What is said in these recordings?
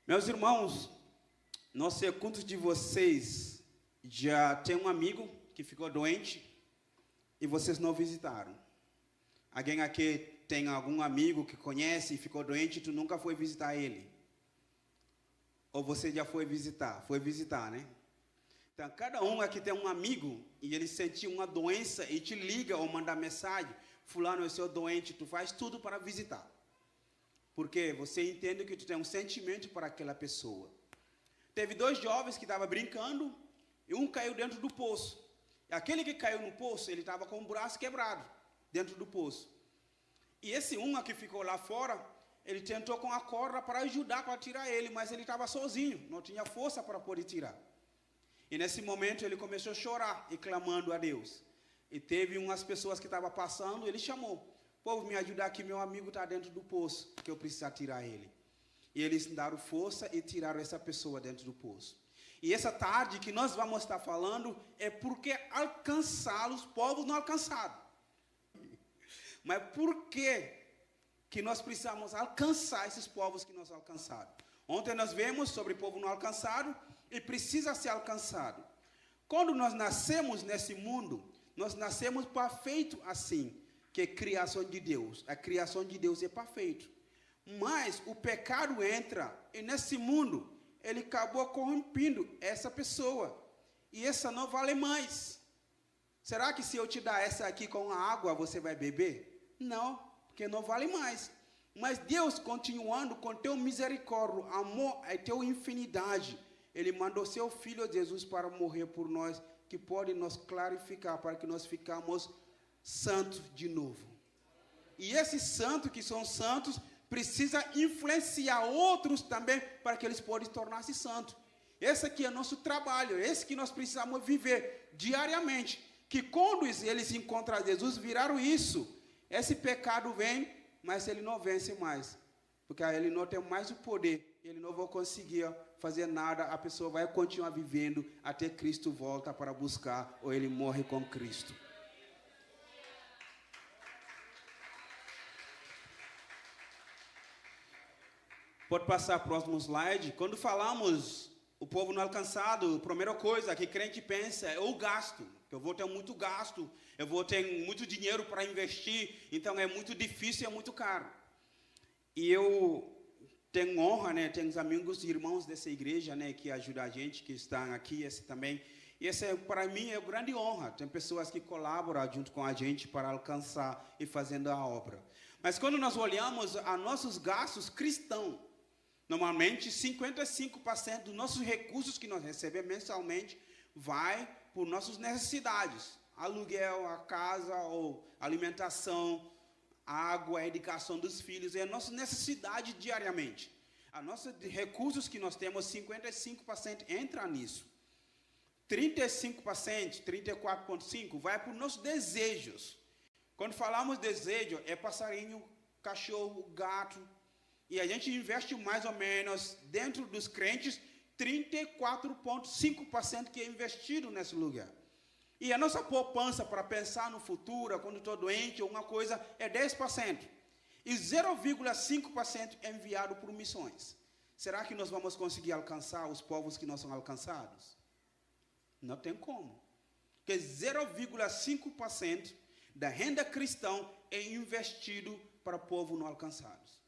Meus irmãos, não sei quantos de vocês já tem um amigo que ficou doente e vocês não visitaram. Alguém aqui tem algum amigo que conhece e ficou doente e tu nunca foi visitar ele? Ou você já foi visitar? Foi visitar, né? Então, cada um aqui tem um amigo e ele sentiu uma doença e te liga ou manda mensagem. Fulano, eu sou doente, tu faz tudo para visitar. Porque você entende que tu tem um sentimento para aquela pessoa. Teve 2 jovens que estavam brincando e um caiu dentro do poço. E aquele que caiu no poço, ele estava com o braço quebrado dentro do poço. E esse um que ficou lá fora, ele tentou com a corda para ajudar, para tirar ele, mas ele estava sozinho, não tinha força para poder tirar. E nesse momento ele começou a chorar e clamando a Deus. E teve umas pessoas que estavam passando, ele chamou. Povo, me ajudar aqui, meu amigo está dentro do poço, que eu preciso tirar ele. E eles deram força e tiraram essa pessoa dentro do poço. E essa tarde que nós vamos estar falando é porque alcançar os povos não alcançados. Mas por que nós precisamos alcançar esses povos que nós alcançaram? Ontem nós vimos sobre povo não alcançado e precisa ser alcançado. Quando nós nascemos nesse mundo, nós nascemos perfeito assim, que é criação de Deus. A criação de Deus é perfeita. Mas o pecado entra e nesse mundo ele acabou corrompendo essa pessoa. E essa não vale mais. Será que se eu te dar essa aqui com a água, você vai beber? Não, porque não vale mais. Mas Deus, continuando com teu misericórdia, amor e teu infinidade, Ele mandou seu Filho Jesus para morrer por nós, que pode nos clarificar, para que nós ficamos santos de novo. E esses santos que são santos, precisa influenciar outros também, para que eles possam tornar-se santos. Esse aqui é nosso trabalho, esse que nós precisamos viver diariamente. Que quando eles encontram Jesus, viraram isso. Esse pecado vem, mas ele não vence mais. Porque ele não tem mais o poder, ele não vai conseguir fazer nada, a pessoa vai continuar vivendo até Cristo volta para buscar, ou ele morre com Cristo. Pode passar o próximo slide. Quando falamos o povo não alcançado, a primeira coisa que crente pensa é o gasto. Eu vou ter muito gasto, eu vou ter muito dinheiro para investir, então é muito difícil e é muito caro. E eu tenho honra, né? Tenho amigos e irmãos dessa igreja, né, que ajudam a gente, que estão aqui, esse também. E essa, para mim, é uma grande honra. Tem pessoas que colaboram junto com a gente para alcançar e fazendo a obra. Mas quando nós olhamos a nossos gastos cristãos, normalmente 55% dos nossos recursos que nós recebemos mensalmente vai por nossas necessidades. Aluguel, a casa, ou alimentação, água, a educação dos filhos, é a nossa necessidade diariamente. A nossos recursos que nós temos, 55% entra nisso. 35%, 34,5% vai para os nossos desejos. Quando falamos desejo, é passarinho, cachorro, gato. E a gente investe mais ou menos, dentro dos crentes, 34,5% que é investido nesse lugar. E a nossa poupança para pensar no futuro, quando estou doente ou uma coisa, é 10%. E 0,5% é enviado por missões. Será que nós vamos conseguir alcançar os povos que não são alcançados? Não tem como. Porque 0,5% da renda cristã é investido para povos não alcançados.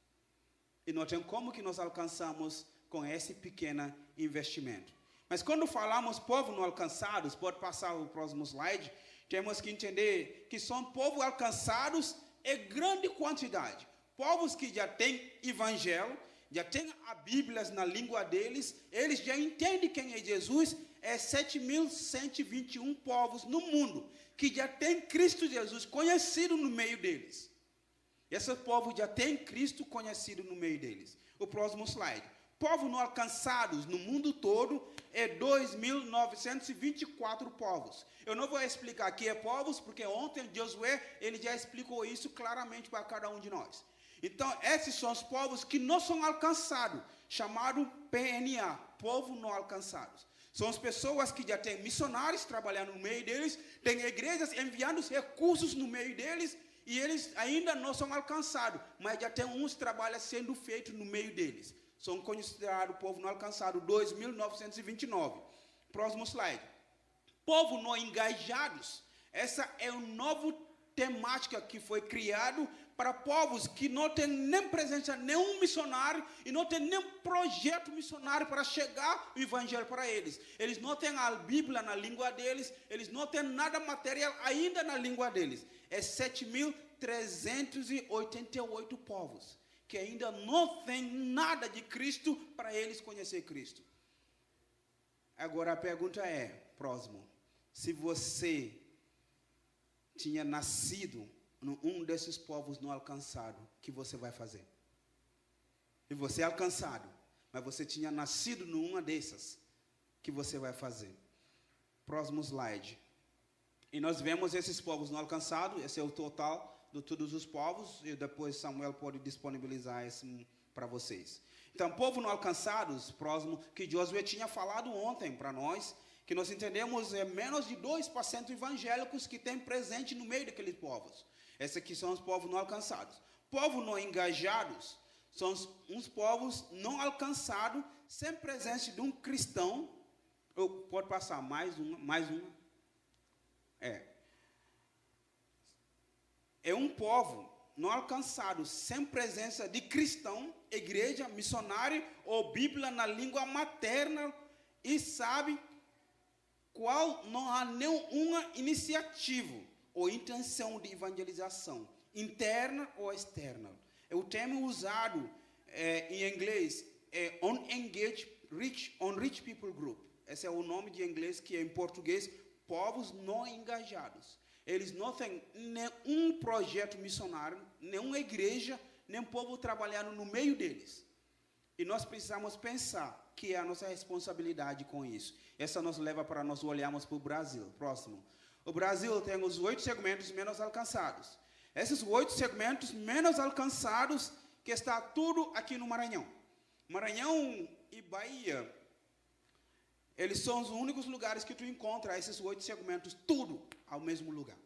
E não tem como que nós alcançamos com esse pequeno investimento. Mas quando falamos povos não alcançados, pode passar o próximo slide, temos que entender que são povos alcançados em grande quantidade. Povos que já têm evangelho, já têm a Bíblia na língua deles, eles já entendem quem é Jesus, é 7.121 povos no mundo, que já tem Cristo Jesus conhecido no meio deles. Esse povo já tem Cristo conhecido no meio deles. O próximo slide. Povos não alcançados no mundo todo é 2.924 povos. Eu não vou explicar aqui é povos, porque ontem Josué ele já explicou isso claramente para cada um de nós. Então, esses são os povos que não são alcançados, chamado PNA, povo não alcançados. São as pessoas que já têm missionários trabalhando no meio deles, têm igrejas enviando recursos no meio deles, e eles ainda não são alcançados, mas já tem uns trabalhos sendo feitos no meio deles. são considerados povo não alcançado, 2.929. Próximo slide. Povo não engajados. Essa é uma nova temática que foi criado para povos que não têm nem presença nenhum missionário e não têm nem projeto missionário para chegar o evangelho para eles. Eles não têm a Bíblia na língua deles, eles não têm nada material ainda na língua deles. É 7.388 povos que ainda não têm nada de Cristo para eles conhecer Cristo. Agora a pergunta é, próximo, se você tinha nascido num desses povos não alcançado, o que você vai fazer? E você é alcançado, mas você tinha nascido numa dessas, o que você vai fazer? Próximo slide. E nós vemos esses povos não alcançados, esse é o total de todos os povos, e depois Samuel pode disponibilizar esse para vocês. Então, povo não alcançados, próximo, que Josué tinha falado ontem para nós, que nós entendemos menos de 2% evangélicos que tem presente no meio daqueles povos. Esses aqui são os povos não alcançados. Povos não engajados são uns povos não alcançados, sem presença de um cristão. Pode passar mais uma. É um povo não alcançado, sem presença de cristão, igreja, missionário ou Bíblia na língua materna e sabe qual não há nenhuma iniciativa ou intenção de evangelização, interna ou externa. O termo usado em inglês é Unengaged Unreached People Group. Esse é o nome de inglês que é em português, povos não engajados. Eles não têm nenhum projeto missionário, nenhuma igreja, nem povo trabalhando no meio deles. E nós precisamos pensar que é a nossa responsabilidade com isso. Essa nos leva para nós olharmos para o Brasil. Próximo. O Brasil tem os 8 segmentos menos alcançados. Esses 8 segmentos menos alcançados, que está tudo aqui no Maranhão. Maranhão e Bahia, eles são os únicos lugares que tu encontra esses 8 segmentos, tudo ao mesmo lugar.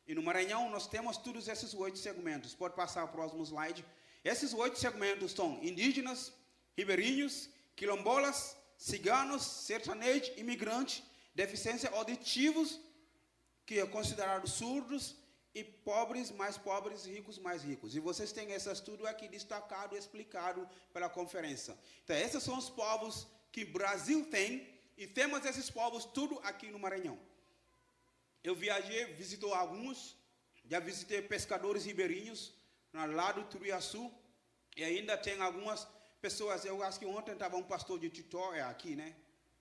E no Maranhão nós temos todos esses 8 segmentos. Pode passar o próximo slide. Esses 8 segmentos são indígenas, ribeirinhos, quilombolas, ciganos, sertanejos, imigrantes, deficiência auditivos, que é considerado surdos, e pobres mais pobres, ricos mais ricos. E vocês têm esse estudo aqui destacado, explicado pela conferência. Então, esses são os povos que o Brasil tem, e temos esses povos tudo aqui no Maranhão. Eu viajei, visitou alguns, já visitei pescadores ribeirinhos, lá do Turiaçu, e ainda tem algumas pessoas, eu acho que ontem estava um pastor de Tutóia aqui, né?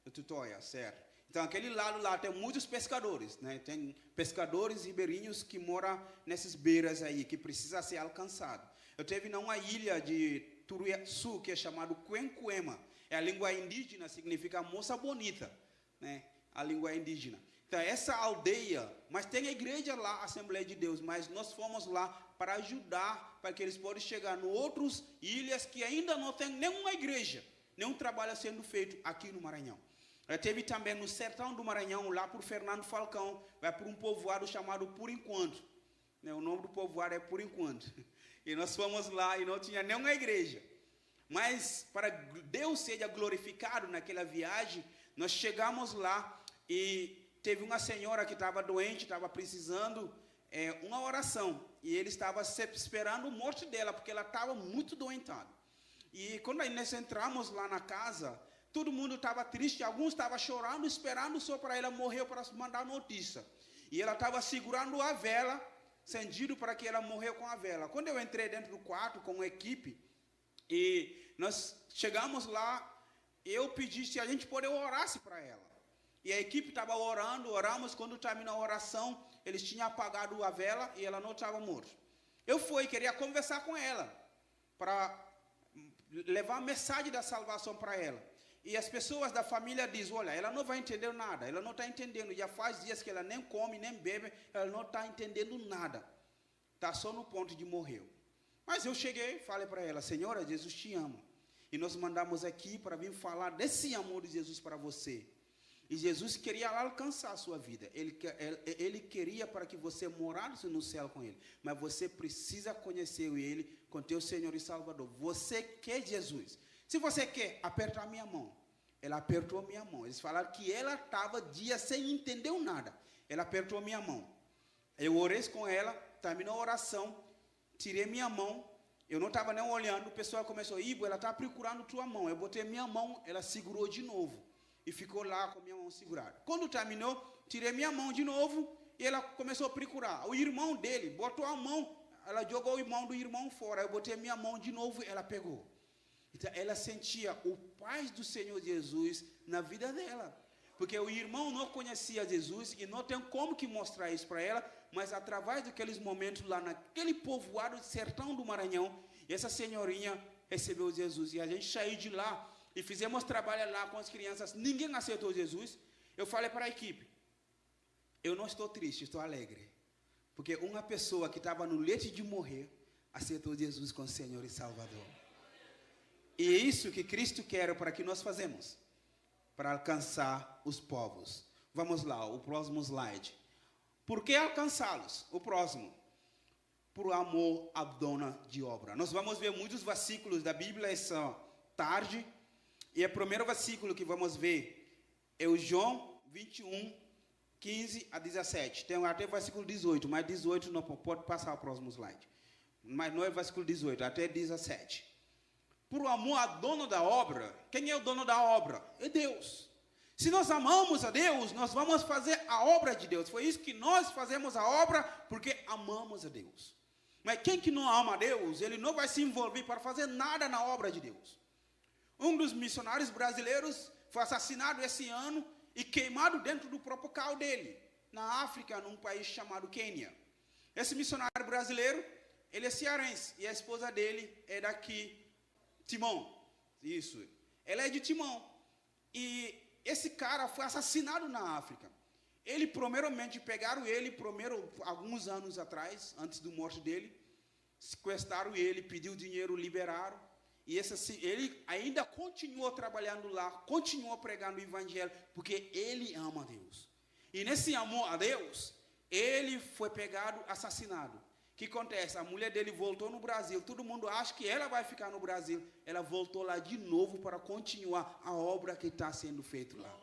De Tutóia, certo. Então, aquele lado lá tem muitos pescadores, né? Tem pescadores ribeirinhos que moram nessas beiras aí, que precisa ser alcançado. Eu teve numa ilha de Turiaçu, que é chamado Cuencuema. A língua indígena significa moça bonita, né? A língua indígena. Então, essa aldeia, mas tem a igreja lá, a Assembleia de Deus, mas nós fomos lá para ajudar, para que eles possam chegar em outras ilhas que ainda não tem nenhuma igreja, nenhum trabalho sendo feito aqui no Maranhão. Teve também no sertão do Maranhão, lá por Fernando Falcão, vai por um povoado chamado Por Enquanto. O nome do povoado é Por Enquanto. E nós fomos lá e não tinha nenhuma igreja. Mas para Deus seja glorificado naquela viagem, nós chegamos lá e teve uma senhora que estava doente, estava precisando uma oração. E ele estava esperando a morte dela, porque ela estava muito doentada. E quando nós entramos lá na casa, todo mundo estava triste, alguns estavam chorando, esperando só para ela morrer, para mandar notícia. E ela estava segurando a vela, acendido para que ela morreu com a vela. Quando eu entrei dentro do quarto com a equipe, e nós chegamos lá, eu pedi se a gente poderia orasse para ela. E a equipe estava oramos, quando terminou a oração, eles tinham apagado a vela e ela não estava morta. Eu queria conversar com ela, para levar a mensagem da salvação para ela. E as pessoas da família dizem, olha, ela não vai entender nada, ela não está entendendo, já faz dias que ela nem come, nem bebe, ela não está entendendo nada. Está só no ponto de morrer. Mas eu cheguei, falei para ela, Senhora, Jesus te ama. E nós mandamos aqui para vir falar desse amor de Jesus para você. E Jesus queria alcançar a sua vida. Ele queria para que você morasse no céu com Ele. Mas você precisa conhecer Ele com teu Senhor e Salvador. Você quer Jesus. Se você quer apertar minha mão. Ela apertou minha mão. Eles falaram que ela estava dias sem entender nada. Ela apertou minha mão. Eu orei com ela, terminou a oração, tirei minha mão. Eu não estava nem olhando, o pessoal começou, Ibo, ela está procurando tua mão. Eu botei minha mão, ela segurou de novo. E ficou lá com minha mão segurada. Quando terminou, tirei minha mão de novo e ela começou a procurar. O irmão dele botou a mão, ela jogou o irmão do irmão fora. Eu botei minha mão de novo e ela pegou. Então, ela sentia o paz do Senhor Jesus na vida dela. Porque o irmão não conhecia Jesus e não tem como que mostrar isso para ela, mas através daqueles momentos lá naquele povoado do sertão do Maranhão, essa senhorinha recebeu Jesus. E a gente saiu de lá e fizemos trabalho lá com as crianças. Ninguém aceitou Jesus. Eu falei para a equipe, eu não estou triste, estou alegre. Porque uma pessoa que estava no leito de morrer, aceitou Jesus como Senhor e Salvador. E é isso que Cristo quer para que nós fazemos, para alcançar os povos. Vamos lá, o próximo slide. Por que alcançá-los? O próximo. Por amor à dona de obra. Nós vamos ver muitos versículos da Bíblia essa tarde. E o primeiro versículo que vamos ver é o João 21, 15 a 17. Tem até o versículo 18, mas 18 não pode passar o próximo slide. Mas não é o versículo 18, até 17. Por amor ao dono da obra. Quem é o dono da obra? É Deus. Se nós amamos a Deus, nós vamos fazer a obra de Deus. Foi isso que nós fazemos a obra, porque amamos a Deus. Mas quem que não ama a Deus, ele não vai se envolver para fazer nada na obra de Deus. Um dos missionários brasileiros foi assassinado esse ano e queimado dentro do próprio carro dele, na África, num país chamado Quênia. Esse missionário brasileiro, ele é cearense, e a esposa dele é daqui, Timão, isso. Ela é de Timão. E esse cara foi assassinado na África. Ele, primeiramente, pegaram ele, alguns anos atrás, antes da morte dele, sequestraram ele, pediu dinheiro, liberaram. E ele ainda continuou trabalhando lá, continuou pregando o evangelho, porque ele ama a Deus. E nesse amor a Deus, ele foi pegado, assassinado. O que acontece? A mulher dele voltou no Brasil. Todo mundo acha que ela vai ficar no Brasil. Ela voltou lá de novo para continuar a obra que está sendo feita lá.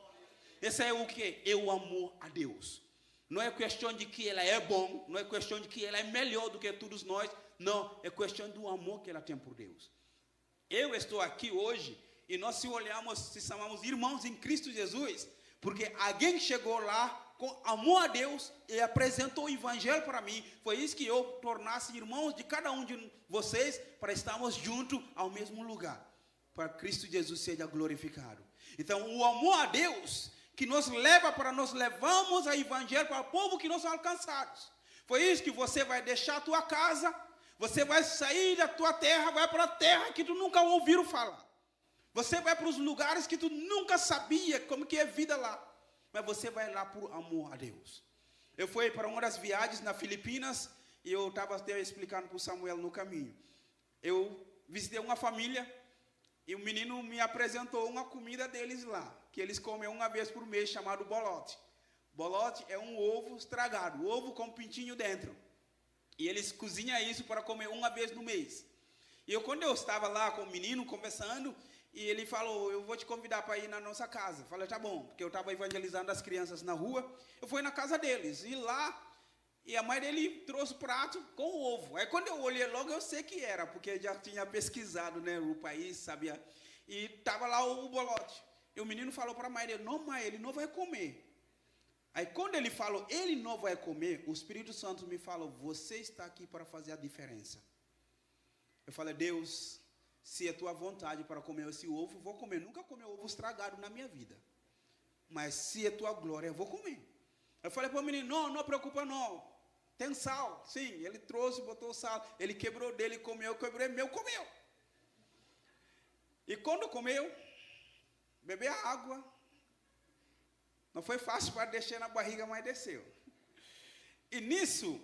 Esse é o que? É o amor a Deus. Não é questão de que ela é bom. Não é questão de que ela é melhor do que todos nós. Não, é questão do amor que ela tem por Deus. Eu estou aqui hoje e nós se olhamos, se chamamos irmãos em Cristo Jesus, porque alguém chegou lá com amor a Deus e apresentou o evangelho para mim. Foi isso que eu tornasse irmãos de cada um de vocês, para estarmos juntos ao mesmo lugar, para Cristo Jesus seja glorificado. Então, o amor a Deus que nos leva para nós levarmos o evangelho para o povo que nós alcançados. Foi isso que você vai deixar a tua casa, você vai sair da tua terra, vai para a terra que tu nunca ouviu falar. Você vai para os lugares que tu nunca sabia como que é vida lá. Mas você vai lá por amor a Deus. Eu fui para uma das viagens na Filipinas e eu estava até explicando para o Samuel no caminho. Eu visitei uma família e o menino me apresentou uma comida deles lá, que eles comem uma vez por mês, chamado bolote. Bolote é um ovo estragado, ovo com pintinho dentro. E eles cozinham isso para comer uma vez no mês. E quando eu estava lá com o menino conversando, e ele falou, eu vou te convidar para ir na nossa casa. Eu falei, tá bom, porque eu estava evangelizando as crianças na rua. Eu fui na casa deles, e lá, e a mãe dele trouxe o prato com o ovo. Aí quando eu olhei logo, eu sei que era, porque já tinha pesquisado, né, o país, sabia? E estava lá o bolote. E o menino falou para a mãe dele, não, mãe, ele não vai comer. Aí quando ele falou, ele não vai comer, o Espírito Santo me falou, você está aqui para fazer a diferença. Eu falei, Deus, se é tua vontade para comer esse ovo, vou comer. Nunca comi ovo estragado na minha vida. Mas se é tua glória, eu vou comer. Eu falei para o menino, não preocupa não. Tem sal. Sim, ele trouxe, botou sal. Ele quebrou dele, comeu, quebrei meu, comeu. E quando comeu, bebeu água. Não foi fácil para descer na barriga, mas desceu. E nisso,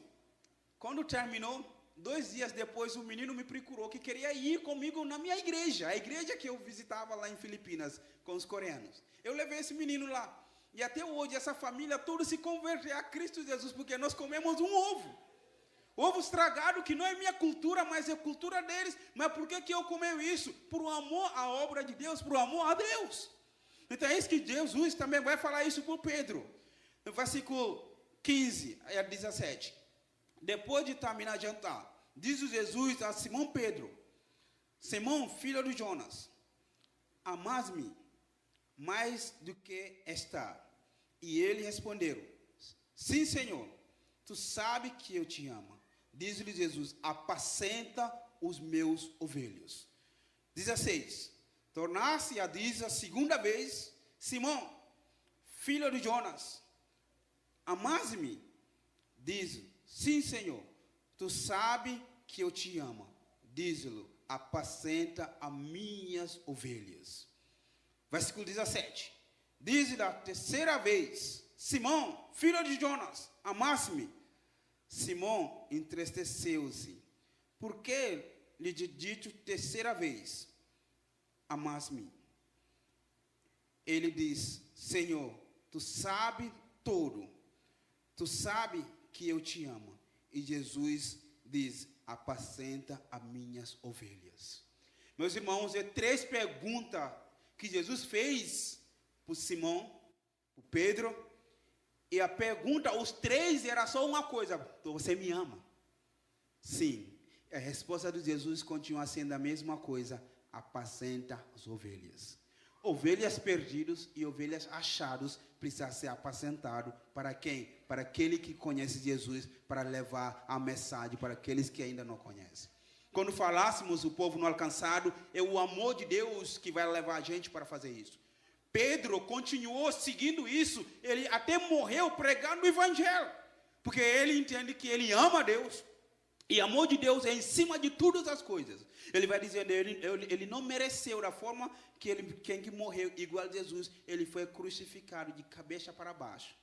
quando terminou, 2 dias depois, o menino me procurou que queria ir comigo na minha igreja. A igreja que eu visitava lá em Filipinas, com os coreanos. Eu levei esse menino lá. E até hoje, essa família toda se converteu a Cristo Jesus, porque nós comemos um ovo. Ovo estragado, que não é minha cultura, mas é cultura deles. Mas por que eu comi isso? Por amor à obra de Deus, por amor a Deus. Então é isso que Jesus também vai falar isso por Pedro. No versículo 15 a 17. Depois de terminar de jantar, diz Jesus a Simão Pedro: Simão, filho de Jonas, amas-me mais do que esta? E ele respondeu: sim, Senhor, tu sabes que eu te amo. Diz-lhe Jesus: apacenta os meus ovelhos. 16. Tornar-se a dizer a segunda vez: Simão, filho de Jonas, amas-me? Diz: sim, Senhor, tu sabes que eu te amo. Diz-lhe: apacenta as minhas ovelhas. Versículo 17. Diz-lhe a terceira vez: Simão, filho de Jonas, amaste-me? Simão entristeceu-se, porque lhe dito terceira vez: amaste-me? Ele diz: Senhor, tu sabes tudo, tu sabes que eu te amo. E Jesus diz: apacenta as minhas ovelhas. Meus irmãos, é 3 perguntas que Jesus fez para Simão, para Pedro. E a pergunta, os 3 era só uma coisa: você me ama? Sim. A resposta de Jesus continua sendo a mesma coisa: apacenta as ovelhas. Ovelhas perdidas e ovelhas achadas precisam ser apacentados. Para quem? Para aquele que conhece Jesus, para levar a mensagem para aqueles que ainda não conhecem. Quando falássemos o povo não alcançado, é o amor de Deus que vai levar a gente para fazer isso. Pedro continuou seguindo isso, ele até morreu pregando o evangelho, porque ele entende que ele ama a Deus, e o amor de Deus é em cima de todas as coisas. Ele vai dizendo, ele não mereceu da forma que quem que morreu igual a Jesus, ele foi crucificado de cabeça para baixo.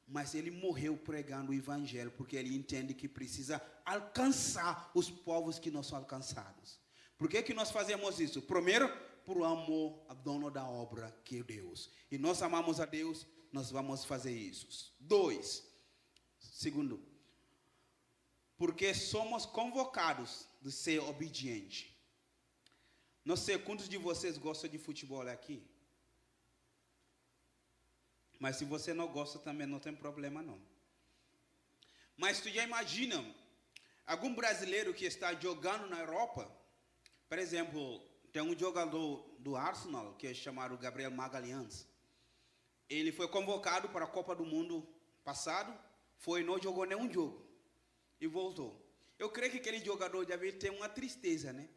Mas ele morreu pregando o evangelho, porque ele entende que precisa alcançar os povos que não são alcançados. Por que nós fazemos isso? Primeiro, por amor ao dono da obra, que é Deus. E nós amamos a Deus, nós vamos fazer isso. 2. Segundo, porque somos convocados de ser obediente. Não sei quantos de vocês gostam de futebol aqui. Mas se você não gosta também não tem problema não. Mas tu já imagina algum brasileiro que está jogando na Europa? Por exemplo, tem um jogador do Arsenal que é chamado Gabriel Magalhães. Ele foi convocado para a Copa do Mundo passado, foi e não jogou nenhum jogo e voltou. Eu creio que aquele jogador deve ter uma tristeza, né?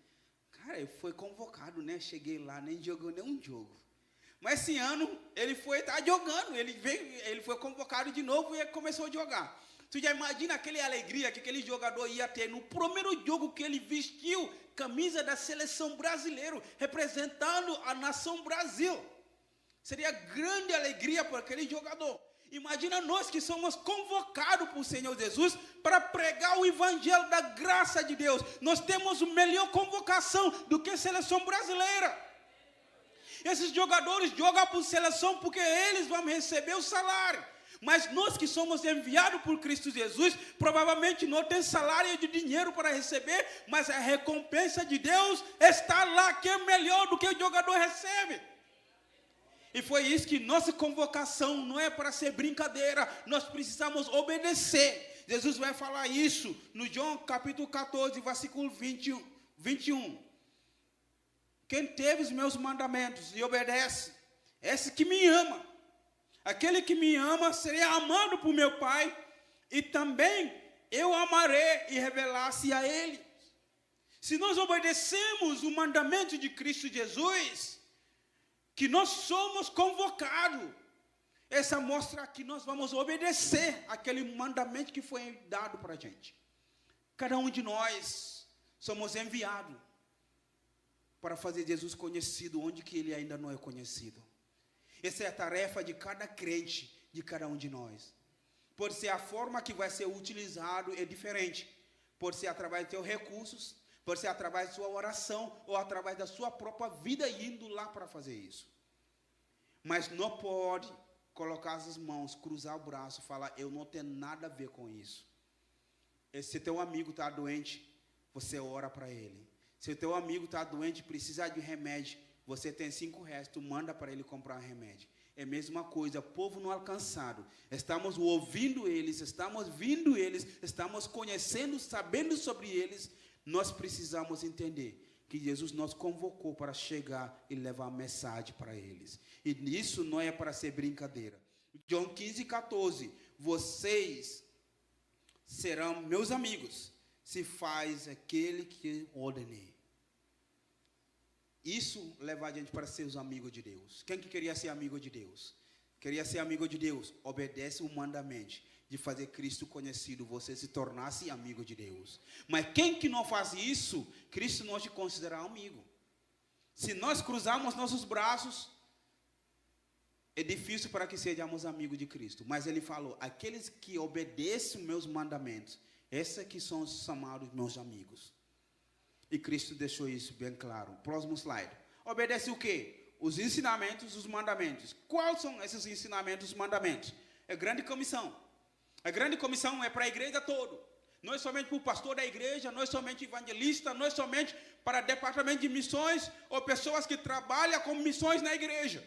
Cara, ele foi convocado, né? Cheguei lá, nem jogou nenhum jogo. Mas esse ano ele está jogando, ele foi convocado de novo e começou a jogar. Tu já imagina aquela alegria que aquele jogador ia ter no primeiro jogo que ele vestiu camisa da seleção brasileira, representando a nação Brasil. Seria grande alegria para aquele jogador. Imagina nós que somos convocados por Senhor Jesus para pregar o evangelho da graça de Deus. Nós temos melhor convocação do que a seleção brasileira. Esses jogadores jogam por seleção porque eles vão receber o salário. Mas nós que somos enviados por Cristo Jesus, provavelmente não tem salário de dinheiro para receber, mas a recompensa de Deus está lá, que é melhor do que o jogador recebe. E foi isso que nossa convocação não é para ser brincadeira, nós precisamos obedecer. Jesus vai falar isso no João capítulo 14, versículo 21. Quem teve os meus mandamentos e obedece, esse que me ama. Aquele que me ama seria amado por meu Pai, e também eu amarei e revelar-se a Ele. Se nós obedecemos o mandamento de Cristo Jesus, que nós somos convocados, essa mostra que nós vamos obedecer aquele mandamento que foi dado para a gente. Cada um de nós somos enviados para fazer Jesus conhecido onde que Ele ainda não é conhecido. Essa é a tarefa de cada crente, de cada um de nós. Pode ser a forma que vai ser utilizado é diferente. Pode ser através de seus recursos, pode ser através da sua oração, ou através da sua própria vida indo lá para fazer isso. Mas não pode colocar as mãos, cruzar o braço e falar, eu não tenho nada a ver com isso. Se teu amigo está doente, você ora para ele. Se o teu amigo está doente e precisa de remédio, você tem R$5, tu manda para ele comprar remédio. É a mesma coisa, povo não alcançado. Estamos ouvindo eles, estamos vindo eles, estamos conhecendo, sabendo sobre eles. Nós precisamos entender que Jesus nos convocou para chegar e levar a mensagem para eles. E isso não é para ser brincadeira. João 15:14. Vocês serão meus amigos, se faz aquele que ordenei. Isso leva a gente para ser os amigos de Deus. Quem que queria ser amigo de Deus? Queria ser amigo de Deus? Obedece o mandamento de fazer Cristo conhecido, você se tornasse amigo de Deus. Mas quem que não faz isso, Cristo não te considera amigo. Se nós cruzarmos nossos braços, é difícil para que sejamos amigos de Cristo. Mas ele falou, aqueles que obedecem os meus mandamentos, esses que são chamados meus amigos. E Cristo deixou isso bem claro. Próximo slide. Obedece o quê? Os ensinamentos, os mandamentos. Quais são esses ensinamentos, os mandamentos? É a grande comissão. A grande comissão é para a igreja toda. Não é somente para o pastor da igreja, não é somente evangelista, não é somente para o departamento de missões ou pessoas que trabalham com missões na igreja.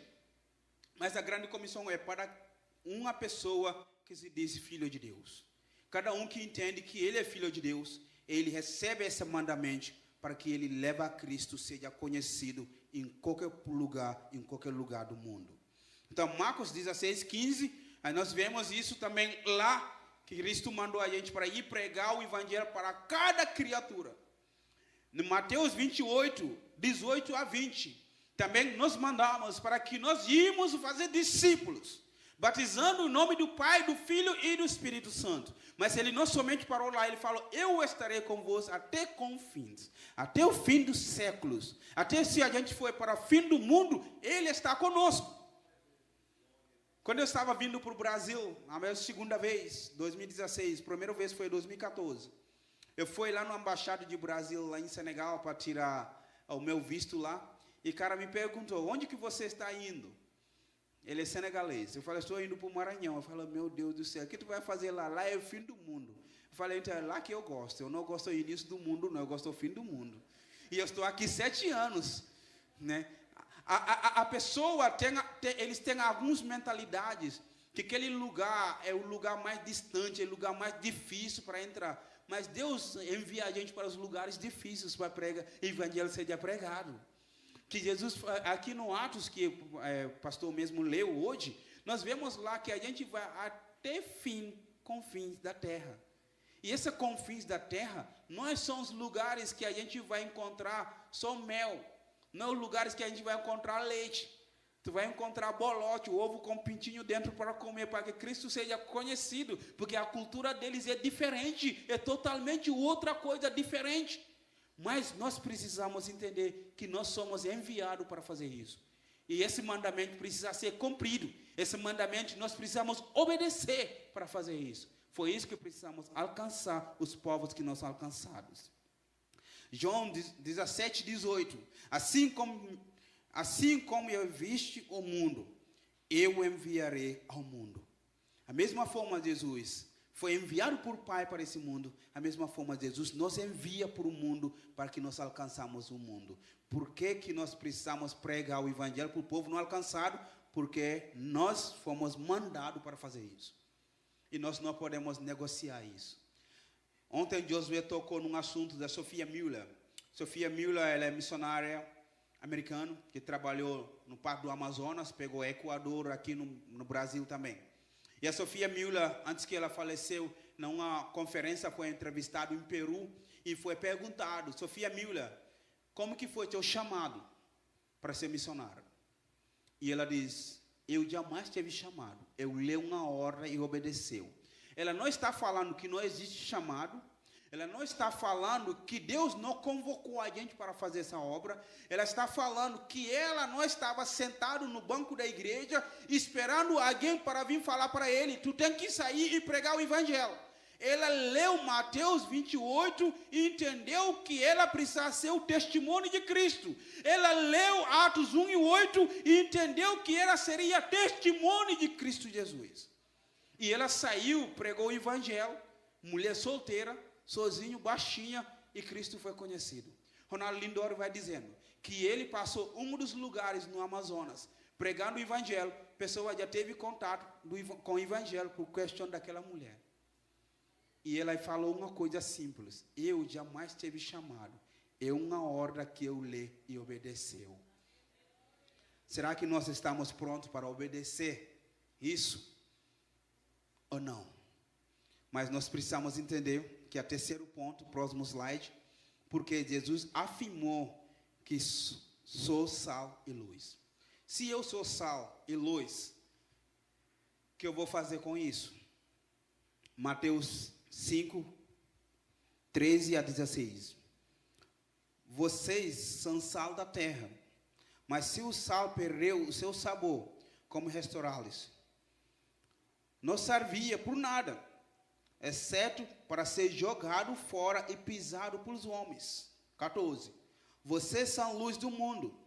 Mas a grande comissão é para uma pessoa que se diz filho de Deus. Cada um que entende que ele é filho de Deus, ele recebe esse mandamento para que ele leve a Cristo, seja conhecido em qualquer lugar do mundo. Então, Marcos 16:15, aí nós vemos isso também lá, que Cristo mandou a gente para ir pregar o evangelho para cada criatura. No Mateus 28:18-20, também nos mandamos para que nós íamos fazer discípulos, batizando o nome do Pai, do Filho e do Espírito Santo. Mas ele não somente parou lá, ele falou, eu estarei convosco até confins, até o fim dos séculos. Até se a gente for para o fim do mundo, ele está conosco. Quando eu estava vindo para o Brasil, a minha segunda vez, 2016, a primeira vez foi em 2014. Eu fui lá na embaixada de Brasil, lá em Senegal, para tirar o meu visto lá. E o cara me perguntou, onde que você está indo? Ele é senegalês. Eu falei, estou indo para o Maranhão. Eu falei, meu Deus do céu, o que tu vai fazer lá? Lá é o fim do mundo. Eu falei, então é lá que eu gosto. Eu não gosto do início do mundo, não. Eu gosto do fim do mundo. E eu estou aqui 7 anos. Né? A pessoa, eles têm algumas mentalidades, que aquele lugar é o lugar mais distante, é o lugar mais difícil para entrar. Mas Deus envia a gente para os lugares difíceis para pregar, e o evangelho seja pregado. Que Jesus, aqui no Atos, que o pastor mesmo leu hoje, nós vemos lá que a gente vai até confins da terra. E esses confins da terra, não são os lugares que a gente vai encontrar só mel, não os lugares que a gente vai encontrar leite. Tu vai encontrar bolote, ovo com pintinho dentro para comer, para que Cristo seja conhecido, porque a cultura deles é diferente, é totalmente outra coisa diferente. Mas nós precisamos entender que nós somos enviados para fazer isso. E esse mandamento precisa ser cumprido. Esse mandamento nós precisamos obedecer para fazer isso. Foi isso que precisamos alcançar os povos que nós alcançados. João 17:18. Assim como eu viste o mundo, eu enviarei ao mundo. A mesma forma Jesus foi enviado por Pai para esse mundo, a mesma forma Jesus nos envia para o mundo para que nós alcançamos o mundo. Por que nós precisamos pregar o evangelho para o povo não alcançado? Porque nós fomos mandados para fazer isso. E nós não podemos negociar isso. Ontem Josué tocou num assunto da Sophia Muller. Sophia Muller, ela é missionária americana, que trabalhou no Parque do Amazonas, pegou Equador aqui no Brasil também. E a Sophia Muller, antes que ela faleceu, numa conferência, foi entrevistada em Peru e foi perguntado, Sophia Muller, como que foi teu chamado para ser missionária? E ela diz, eu jamais tive chamado, eu li uma ordem e obedeceu. Ela não está falando que não existe chamado, ela não está falando que Deus não convocou a gente para fazer essa obra. Ela está falando que ela não estava sentada no banco da igreja esperando alguém para vir falar para ele, tu tem que sair e pregar o evangelho. Ela leu Mateus 28 e entendeu que ela precisava ser o testemunho de Cristo. Ela leu Atos 1:8 e entendeu que ela seria testemunho de Cristo Jesus. E ela saiu, pregou o evangelho, mulher solteira, sozinho, baixinha, e Cristo foi conhecido. Ronaldo Lindor vai dizendo que ele passou um dos lugares no Amazonas, pregando o evangelho, a pessoa já teve contato com o evangelho por questão daquela mulher. E ele falou uma coisa simples: eu jamais tive chamado, é uma ordem que eu lhe e obedeceu. Será que nós estamos prontos para obedecer isso ou não? Mas nós precisamos entender que é o terceiro ponto, próximo slide, porque Jesus afirmou que sou sal e luz. Se eu sou sal e luz, o que eu vou fazer com isso? Mateus 5, 13 a 16. Vocês são sal da terra, mas se o sal perdeu o seu sabor, como restaurá-los? Não servia por nada, exceto para ser jogado fora e pisado pelos homens. 14. Vocês são luz do mundo.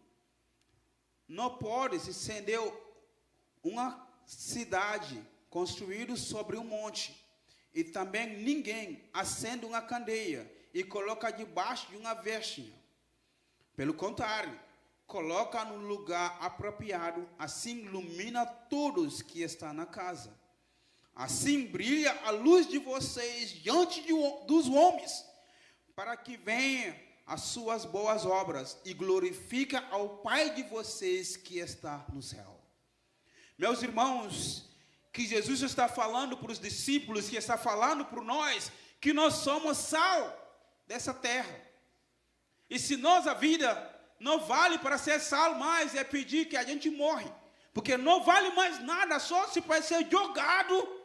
Não pode se acender uma cidade construída sobre um monte, e também ninguém acende uma candeia e coloca debaixo de uma vestinha. Pelo contrário, coloca no lugar apropriado, assim ilumina todos que estão na casa. Assim brilha a luz de vocês diante dos homens, para que venham as suas boas obras e glorifica ao Pai de vocês que está no céu. Meus irmãos, que Jesus está falando para os discípulos, que está falando para nós, que nós somos sal dessa terra. E se nossa vida não vale para ser sal mais, é pedir que a gente morre, porque não vale mais nada, só se pode ser jogado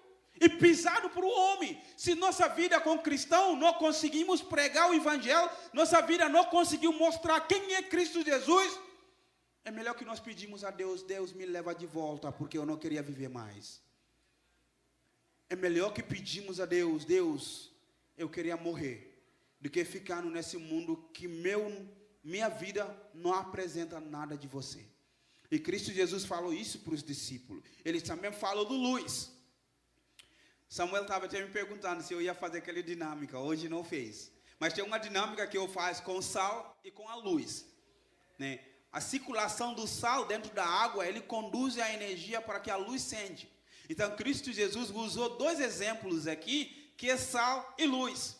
e pisado por um homem. Se nossa vida com cristão não conseguimos pregar o evangelho, nossa vida não conseguiu mostrar quem é Cristo Jesus, é melhor que nós pedimos a Deus: Deus me leva de volta, porque eu não queria viver mais. É melhor que pedimos a Deus: Deus, eu queria morrer, do que ficar nesse mundo que minha vida não apresenta nada de você. E Cristo Jesus falou isso para os discípulos. Ele também falou do luz. Samuel estava até me perguntando se eu ia fazer aquela dinâmica. Hoje não fez. Mas tem uma dinâmica que eu faço com o sal e com a luz, né? A circulação do sal dentro da água, ele conduz a energia para que a luz acende. Então, Cristo Jesus usou dois exemplos aqui, que é sal e luz.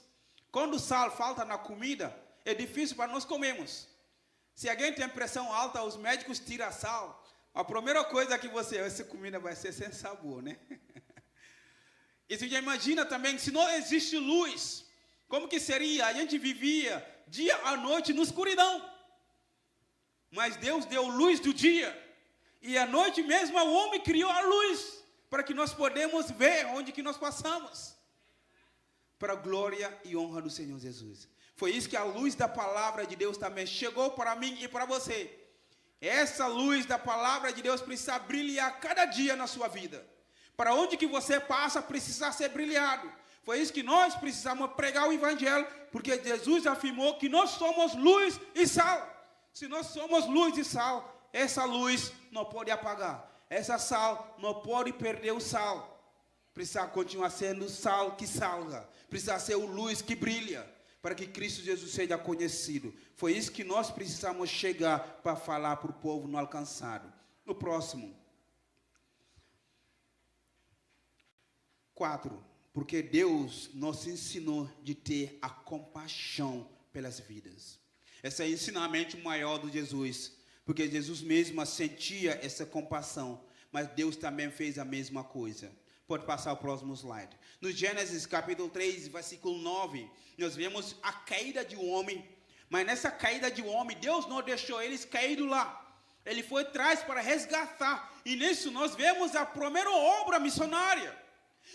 Quando o sal falta na comida, é difícil para nós comermos. Se alguém tem pressão alta, os médicos tiram sal. A primeira coisa que essa comida vai ser sem sabor, né? E você já imagina também, se não existe luz, como que seria? A gente vivia dia à noite na escuridão. Mas Deus deu luz do dia. E à noite mesmo o homem criou a luz, para que nós podemos ver onde que nós passamos. Para a glória e honra do Senhor Jesus. Foi isso que a luz da palavra de Deus também chegou para mim e para você. Essa luz da palavra de Deus precisa brilhar cada dia na sua vida. Para onde que você passa, precisa ser brilhado. Foi isso que nós precisamos pregar o evangelho, porque Jesus afirmou que nós somos luz e sal. Se nós somos luz e sal, essa luz não pode apagar. Essa sal não pode perder o sal. Precisa continuar sendo sal que salga. Precisa ser o luz que brilha, para que Cristo Jesus seja conhecido. Foi isso que nós precisamos chegar para falar para o povo não alcançado. O próximo. 4. Porque Deus nos ensinou de ter a compaixão pelas vidas. Esse é o ensinamento maior de Jesus. Porque Jesus mesmo sentia essa compaixão. Mas Deus também fez a mesma coisa. Pode passar o próximo slide. No Gênesis capítulo 3, versículo 9, nós vemos a caída de um homem. Mas nessa caída de um homem, Deus não deixou eles caídos lá. Ele foi atrás para resgatar. E nisso nós vemos a primeira obra missionária.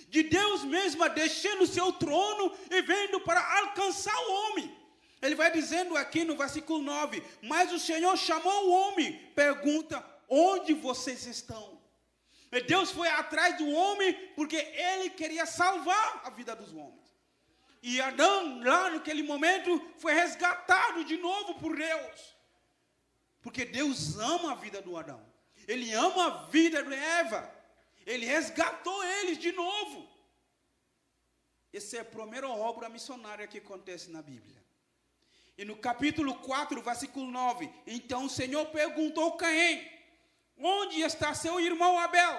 De Deus mesmo deixando o seu trono e vendo para alcançar o homem. Ele vai dizendo aqui no versículo 9, mas o Senhor chamou o homem, pergunta, onde vocês estão? E Deus foi atrás do homem, porque ele queria salvar a vida dos homens. E Adão, lá naquele momento, foi resgatado de novo por Deus. Porque Deus ama a vida do Adão. Ele ama a vida de Eva. Ele resgatou eles de novo. Essa é a primeira obra missionária que acontece na Bíblia. E no capítulo 4, versículo 9, então o Senhor perguntou a Caim: onde está seu irmão Abel?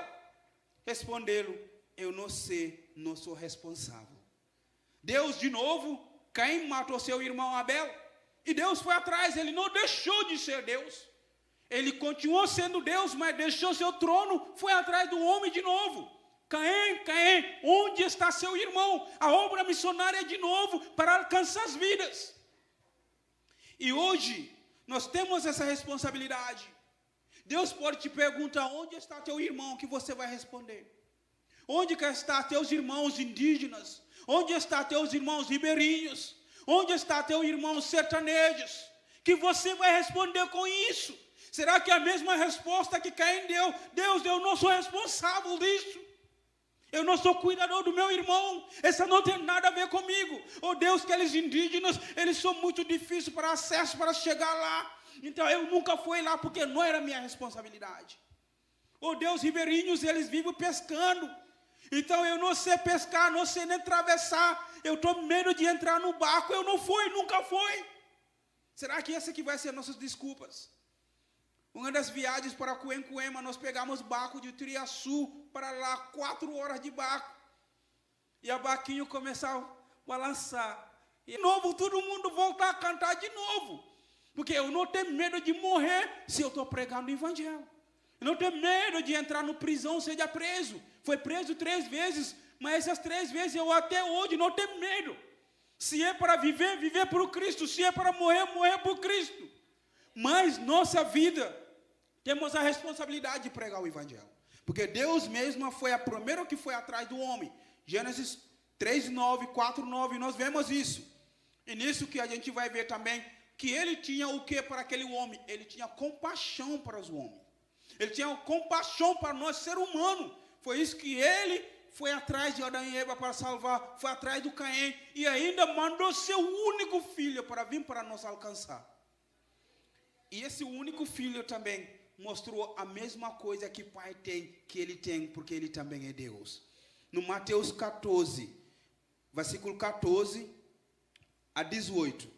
Responderam: eu não sei, não sou responsável. Deus de novo, Caim matou seu irmão Abel. E Deus foi atrás, ele não deixou de ser Deus. Ele continuou sendo Deus, mas deixou seu trono, foi atrás do homem de novo. Caim, Caim, onde está seu irmão? A obra missionária de novo para alcançar as vidas. E hoje, nós temos essa responsabilidade. Deus pode te perguntar: onde está teu irmão? Que você vai responder. Onde está teus irmãos indígenas? Onde está teus irmãos ribeirinhos? Onde está teus irmãos sertanejos? Que você vai responder com isso. Será que é a mesma resposta que Caim deu? Deus, eu não sou responsável disso. Eu não sou cuidador do meu irmão. Essa não tem nada a ver comigo. Oh Deus, aqueles indígenas, eles são muito difíceis para acesso, para chegar lá. Então eu nunca fui lá porque não era minha responsabilidade. Oh Deus, ribeirinhos, eles vivem pescando. Então eu não sei pescar, não sei nem atravessar. Eu estou com medo de entrar no barco. Eu não fui, nunca fui. Será que essa que vai ser nossas desculpas? Uma das viagens para Cuencuema, nós pegamos barco de Turiaçu para lá, 4 horas de barco. E a barquinho começava a balançar. E de novo, todo mundo voltar a cantar de novo. Porque eu não tenho medo de morrer se eu estou pregando o evangelho. Eu não tenho medo de entrar no prisão, seja preso. Foi preso 3 vezes, mas essas 3 vezes eu até hoje não tenho medo. Se é para viver, viver por Cristo. Se é para morrer, morrer por Cristo. Mas nossa vida, temos a responsabilidade de pregar o evangelho. Porque Deus mesmo foi a primeira que foi atrás do homem. Gênesis 3:9, 4:9, nós vemos isso. E nisso que a gente vai ver também, que ele tinha o que para aquele homem? Ele tinha compaixão para os homens. Ele tinha compaixão para nós, ser humano. Foi isso que ele foi atrás de Adão e Eva para salvar, foi atrás do Caim, e ainda mandou seu único filho para vir para nos alcançar. E esse único filho também mostrou a mesma coisa que o pai tem, que ele tem, porque ele também é Deus. No Mateus 14, versículo 14 a 18.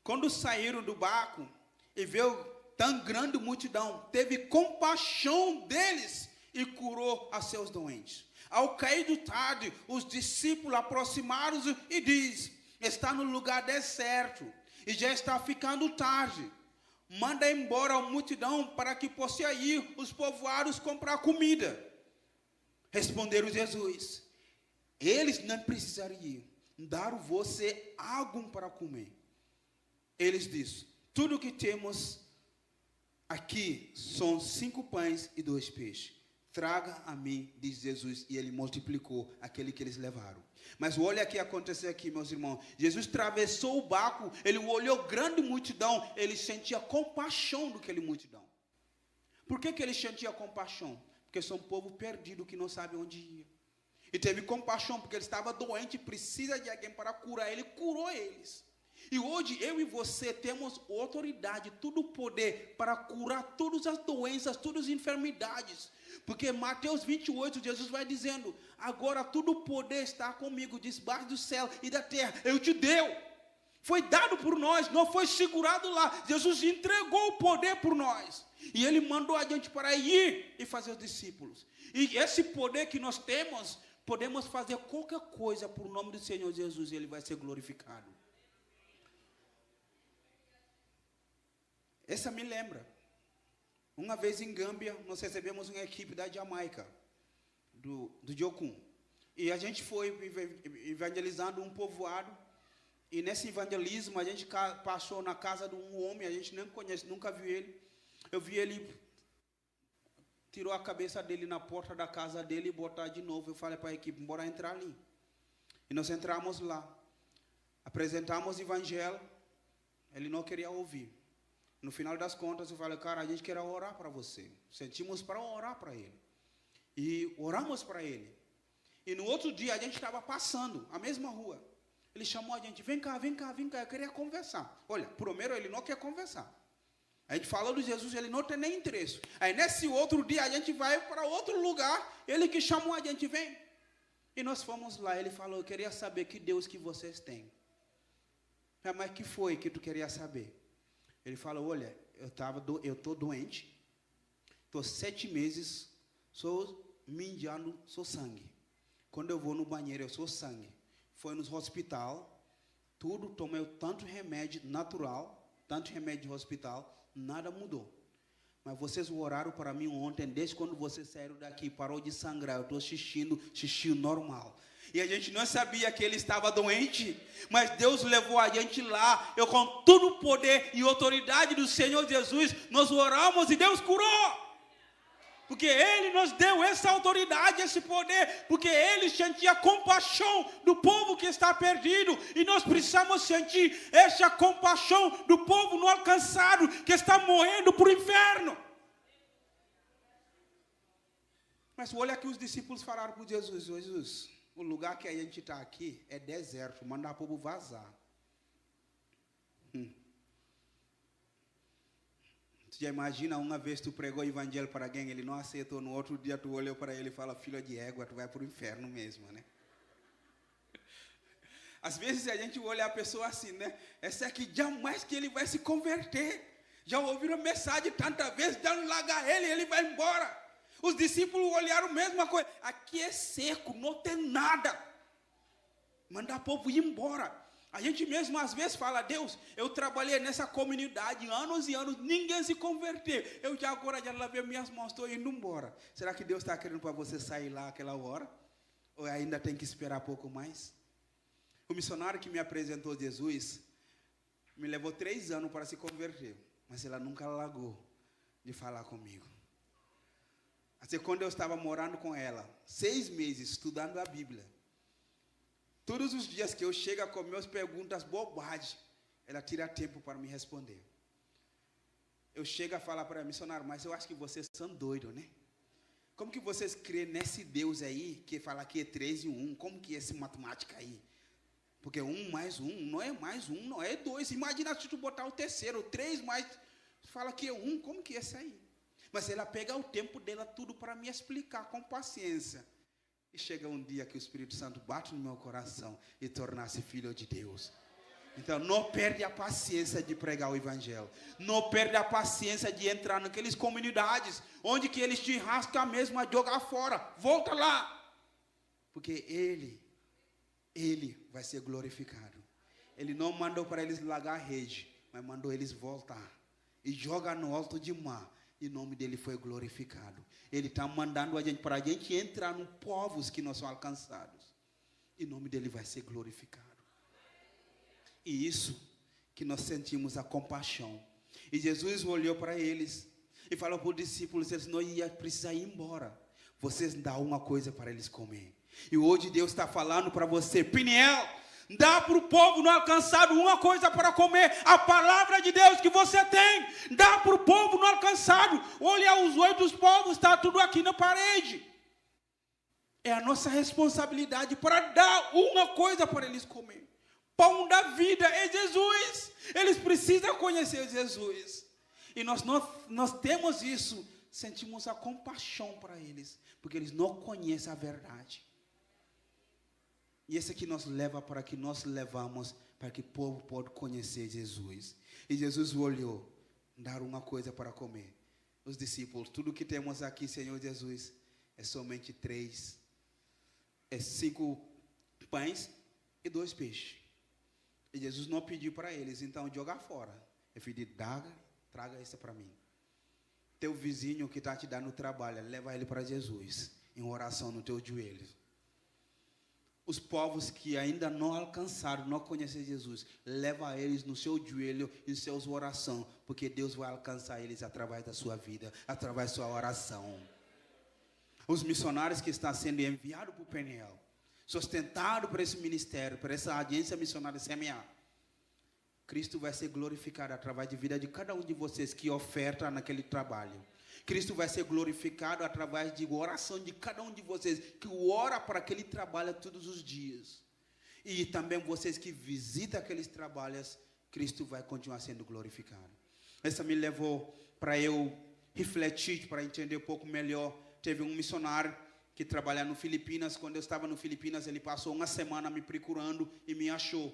Quando saíram do barco e viu tão grande multidão, teve compaixão deles e curou a seus doentes. Ao cair de tarde, os discípulos aproximaram-se e diz: está no lugar deserto e já está ficando tarde. Manda embora a multidão para que possa ir os povoados comprar comida. Responderam Jesus: eles não precisariam dar você algo para comer. Eles disseram: tudo que temos aqui são 5 pães e 2 peixes. Traga a mim, diz Jesus, e ele multiplicou aquele que eles levaram. Mas olha o que aconteceu aqui, meus irmãos. Jesus atravessou o barco, ele olhou grande multidão, ele sentia compaixão daquele multidão. Por que ele sentia compaixão? Porque são um povo perdido que não sabe onde ir. E teve compaixão porque ele estava doente, precisa de alguém para curar, ele curou eles. E hoje eu e você temos autoridade, todo o poder para curar todas as doenças, todas as enfermidades. Porque Mateus 28, Jesus vai dizendo: agora todo o poder está comigo, debaixo do céu e da terra. Eu te deu. Foi dado por nós, não foi segurado lá. Jesus entregou o poder por nós. E ele mandou a gente para ir e fazer os discípulos. E esse poder que nós temos, podemos fazer qualquer coisa por nome do Senhor Jesus e ele vai ser glorificado. Essa me lembra. Uma vez em Gâmbia, nós recebemos uma equipe da Jamaica, do Jocum. E a gente foi evangelizando um povoado. E nesse evangelismo, a gente passou na casa de um homem, a gente nem conhece, nunca viu ele. Eu vi ele, tirou a cabeça dele na porta da casa dele e botar de novo. Eu falei para a equipe: bora entrar ali. E nós entramos lá. Apresentamos o evangelho. Ele não queria ouvir. No final das contas, eu falei: cara, a gente quer orar para você. Sentimos para orar para ele. E oramos para ele. E no outro dia, a gente estava passando a mesma rua. Ele chamou a gente: vem cá, vem cá, vem cá, eu queria conversar. Olha, primeiro ele não quer conversar. A gente falou de Jesus, ele não tem nem interesse. Aí nesse outro dia, a gente vai para outro lugar, ele que chamou a gente: vem. E nós fomos lá, ele falou, eu queria saber que Deus que vocês têm. Mas que foi que tu queria saber? Ele falou, olha, eu estou doente, estou 7 meses, sou mendiando, sou sangue. Quando eu vou no banheiro, eu sou sangue. Foi no hospital, tudo, tomei tanto remédio natural, tanto remédio de hospital, nada mudou. Mas vocês oraram para mim ontem, desde quando vocês saíram daqui, parou de sangrar, eu estou assistindo xixi normal. E a gente não sabia que ele estava doente, mas Deus levou a gente lá. Eu, com todo o poder e autoridade do Senhor Jesus, nós oramos e Deus curou. Porque Ele nos deu essa autoridade, esse poder, porque Ele sentia compaixão do povo que está perdido. E nós precisamos sentir essa compaixão do povo não alcançado, que está morrendo para o inferno. Mas olha que os discípulos falaram para Jesus, Jesus, o lugar que a gente está aqui é deserto, manda o povo vazar. Tu já imagina, uma vez tu pregou o evangelho para alguém, ele não aceitou, no outro dia tu olhou para ele e fala, filho de égua, tu vai para o inferno mesmo, né? Às vezes a gente olha a pessoa assim, né? Essa aqui jamais que ele vai se converter. Já ouviram a mensagem tantas vezes, dando largar ele vai embora. Os discípulos olharam a mesma coisa. Aqui é seco, não tem nada. Manda o povo ir embora. A gente mesmo às vezes fala, Deus, eu trabalhei nessa comunidade anos e anos, ninguém se converteu. Eu já agora já lavei minhas mãos, estou indo embora. Será que Deus está querendo para você sair lá aquela hora? Ou ainda tem que esperar pouco mais? O missionário que me apresentou Jesus, me levou 3 anos para se converter. Mas ela nunca largou de falar comigo. Até quando eu estava morando com ela, 6 meses estudando a Bíblia. Todos os dias que eu chego com minhas perguntas bobagem, ela tira tempo para me responder. Eu chego a falar para ela, missionário, mas eu acho que vocês são doidos, né? Como que vocês creem nesse Deus aí, que fala que é 3 e 1? Como que é essa matemática aí? Porque 1 mais 1 não é mais 1, não é 2. Imagina se tu botar o terceiro, 3 mais, fala que é 1, como que é isso aí? Mas ela pega o tempo dela tudo para me explicar com paciência. E chega um dia que o Espírito Santo bate no meu coração e tornar-se filho de Deus. Então, não perde a paciência de pregar o Evangelho. Não perde a paciência de entrar naquelas comunidades onde que eles te rascam mesmo a jogar fora. Volta lá. Porque Ele vai ser glorificado. Ele não mandou para eles largar a rede, mas mandou eles voltar. E jogar no alto de mar. E o nome dele foi glorificado. Ele está mandando a gente para a gente entrar nos povos que não são alcançados. E o nome dele vai ser glorificado. E isso que nós sentimos a compaixão. E Jesus olhou para eles e falou para os discípulos, eles não iam precisar ir embora. Vocês dão uma coisa para eles comer. E hoje Deus está falando para você, Peniel, dá para o povo não alcançado uma coisa para comer, a palavra de Deus que você tem. Dá para o povo não alcançado. Olha os 8 povos, está tudo aqui na parede. É a nossa responsabilidade para dar uma coisa para eles comer. Pão da vida é Jesus. Eles precisam conhecer Jesus. E nós temos isso. Sentimos a compaixão para eles, porque eles não conhecem a verdade. E esse aqui nos leva para que nós levamos para que o povo pode conhecer Jesus. E Jesus olhou, dar uma coisa para comer. Os discípulos, tudo que temos aqui, Senhor Jesus, é somente 3. É 5 pães e 2 peixes. E Jesus não pediu para eles, então, jogar fora. Ele pediu, traga isso para mim. Teu vizinho que está te dando trabalho, leva ele para Jesus, em oração no teu joelho. Os povos que ainda não alcançaram, não conhecem Jesus, leva eles no seu joelho e suas orações, porque Deus vai alcançar eles através da sua vida, através da sua oração. Os missionários que estão sendo enviados para o Peniel, sustentados por esse ministério, por essa agência missionária semear, Cristo vai ser glorificado através da vida de cada um de vocês que oferta naquele trabalho. Cristo vai ser glorificado através de oração de cada um de vocês que ora para aquele trabalho todos os dias. E também vocês que visitam aqueles trabalhos, Cristo vai continuar sendo glorificado. Essa me levou para eu refletir, para entender um pouco melhor. Teve um missionário que trabalha no Filipinas. Quando eu estava no Filipinas, ele passou uma semana me procurando e me achou.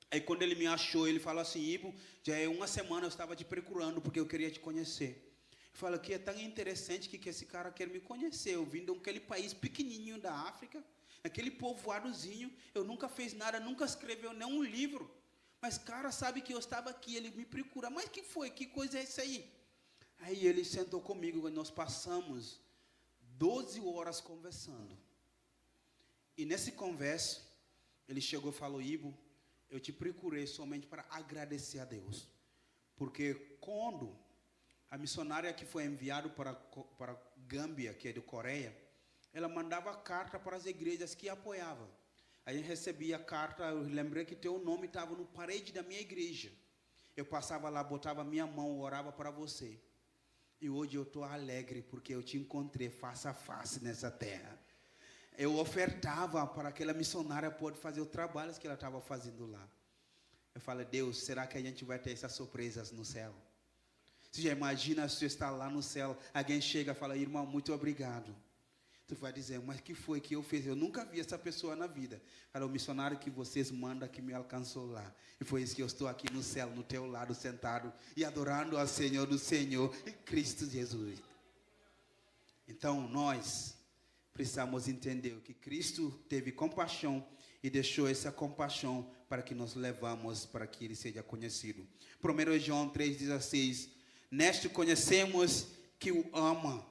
Aí quando ele me achou, ele falou assim: Ivo, já é uma semana eu estava te procurando porque eu queria te conhecer. Eu falo que é tão interessante que esse cara quer me conhecer. Eu vim daquele país pequenininho da África, aquele povoadozinho, eu nunca fiz nada, nunca escreveu nenhum livro. Mas cara sabe que eu estava aqui, ele me procura. Mas que foi? Que coisa é isso aí? Aí ele sentou comigo e nós passamos 12 horas conversando. E nesse conversa, ele chegou e falou: Ivo, eu te procurei somente para agradecer a Deus. Porque quando a missionária que foi enviada para Gâmbia, que é do Coreia, ela mandava carta para as igrejas que apoiavam. Aí eu recebia a carta, eu lembrei que teu nome estava no parede da minha igreja. Eu passava lá, botava minha mão, orava para você. E hoje eu estou alegre porque eu te encontrei face a face nessa terra. Eu ofertava para aquela missionária poder fazer os trabalhos que ela estava fazendo lá. Eu falei: Deus, será que a gente vai ter essas surpresas no céu? Você já imagina se você está lá no céu, alguém chega e fala: irmão, muito obrigado. Tu vai dizer: mas que foi que eu fiz? Eu nunca vi essa pessoa na vida. Era o missionário que vocês mandam que me alcançou lá. E foi isso que eu estou aqui no céu, no teu lado, sentado e adorando ao Senhor do Senhor, Cristo Jesus. Então nós precisamos entender que Cristo teve compaixão e deixou essa compaixão para que nós levamos para que Ele seja conhecido. 1 João 3,16: neste conhecemos que o ama.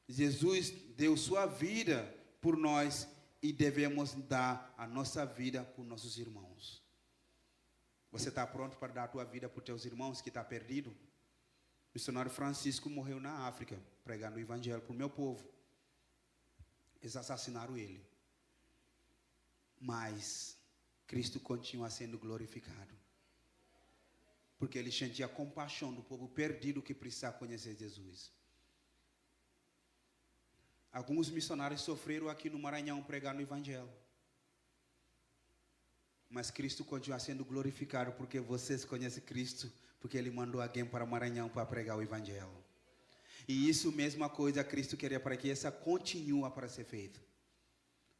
Jesus deu sua vida por nós e devemos dar a nossa vida por nossos irmãos. Você está pronto para dar a tua vida por teus irmãos que estão perdidos? O missionário Francisco morreu na África, pregando o evangelho para o meu povo. Eles assassinaram ele. Mas Cristo continua sendo glorificado. Porque ele sentia compaixão do povo perdido que precisava conhecer Jesus. Alguns missionários sofreram aqui no Maranhão pregando o evangelho. Mas Cristo continua sendo glorificado porque vocês conhecem Cristo, porque Ele mandou alguém para o Maranhão para pregar o evangelho. E isso mesma coisa Cristo queria para que essa continue para ser feito.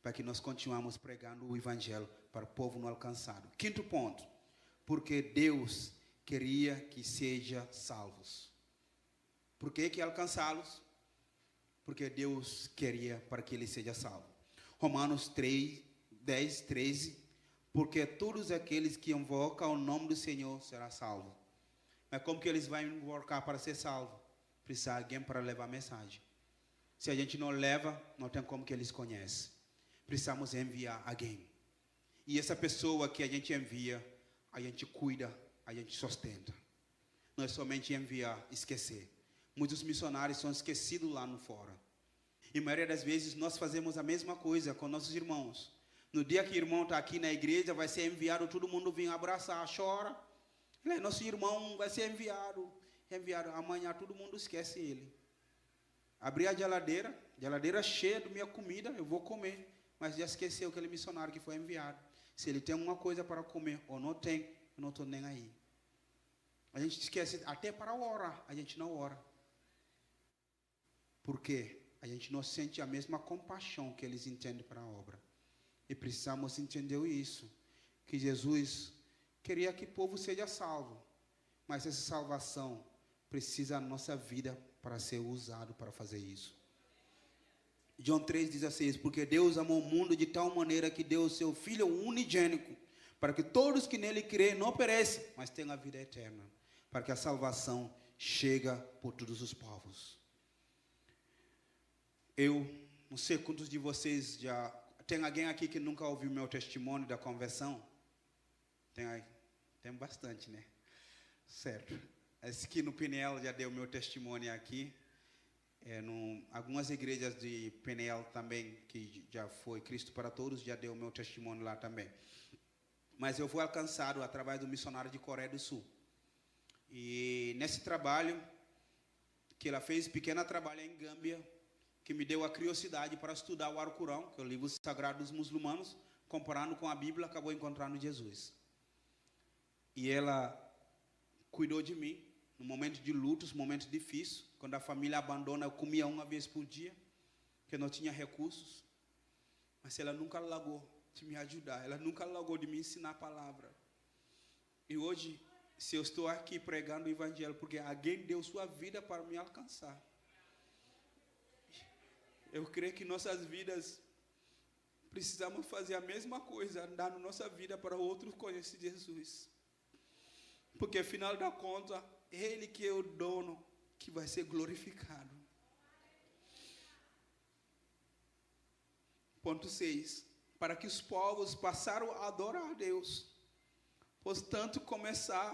Para que nós continuemos pregando o evangelho para o povo não alcançado. Quinto ponto. Porque Deus queria que sejam salvos. Por que alcançá-los? Porque Deus queria para que ele seja salvo. Romanos 3, 10, 13. Porque todos aqueles que invocam o nome do Senhor serão salvos. Mas como que eles vão invocar para ser salvos? Precisa de alguém para levar a mensagem. Se a gente não leva, não tem como que eles conhecem. Precisamos enviar alguém. E essa pessoa que a gente envia, a gente cuida, a gente sustenta. Não é somente enviar, esquecer. Muitos missionários são esquecidos lá no fora. E a maioria das vezes nós fazemos a mesma coisa com nossos irmãos. No dia que o irmão está aqui na igreja, vai ser enviado, todo mundo vem abraçar, chora. Nosso irmão vai ser enviado. Amanhã todo mundo esquece ele. Abri a geladeira cheia da minha comida, eu vou comer. Mas já esqueceu aquele missionário que foi enviado. Se ele tem alguma coisa para comer ou não tem, eu não estou nem aí. A gente esquece até para orar, a gente não ora. Por quê? A gente não sente a mesma compaixão que eles entendem para a obra. E precisamos entender isso. Que Jesus queria que o povo seja salvo. Mas essa salvação precisa da nossa vida para ser usado para fazer isso. João 3,16, porque Deus amou o mundo de tal maneira que deu o seu Filho unigênito, para que todos que nele creem não pereçam, mas tenham a vida eterna, para que a salvação chegue por todos os povos. Eu não sei quantos de vocês já... Tem alguém aqui que nunca ouviu meu testemunho da conversão? Tem bastante, né? Certo. Esse aqui no Peniel já deu meu testemunho aqui. Algumas igrejas de Peniel também, que já foi Cristo para Todos, já deu meu testemunho lá também. Mas eu fui alcançado através do missionário de Coreia do Sul. E nesse trabalho, que ela fez, pequeno trabalho em Gâmbia, que me deu a curiosidade para estudar o Alcorão, que é o livro sagrado dos muçulmanos, comparando com a Bíblia, acabou encontrando Jesus. E ela cuidou de mim, no momento de lutos, momentos difíceis, quando a família abandona, eu comia uma vez por dia, que não tinha recursos, mas ela nunca largou de me ajudar, ela nunca largou de me ensinar a palavra. E hoje, se eu estou aqui pregando o evangelho, porque alguém deu sua vida para me alcançar. Eu creio que nossas vidas precisamos fazer a mesma coisa, andar na nossa vida para outros conhecer Jesus. Porque, afinal da conta, Ele que é o dono que vai ser glorificado. Ponto 6. Para que os povos passaram a adorar a Deus. Pois tanto começar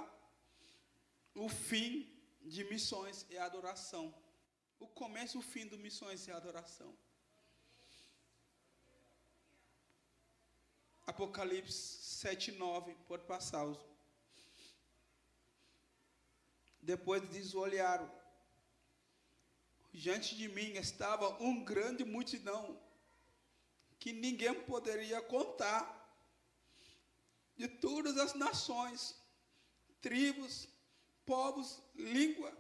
o fim de missões é a adoração. O começo e o fim de missões é a adoração. Apocalipse 7:9, pode passar. Depois disso olharam. Diante de mim estava uma grande multidão, que ninguém poderia contar, de todas as nações, tribos, povos, língua,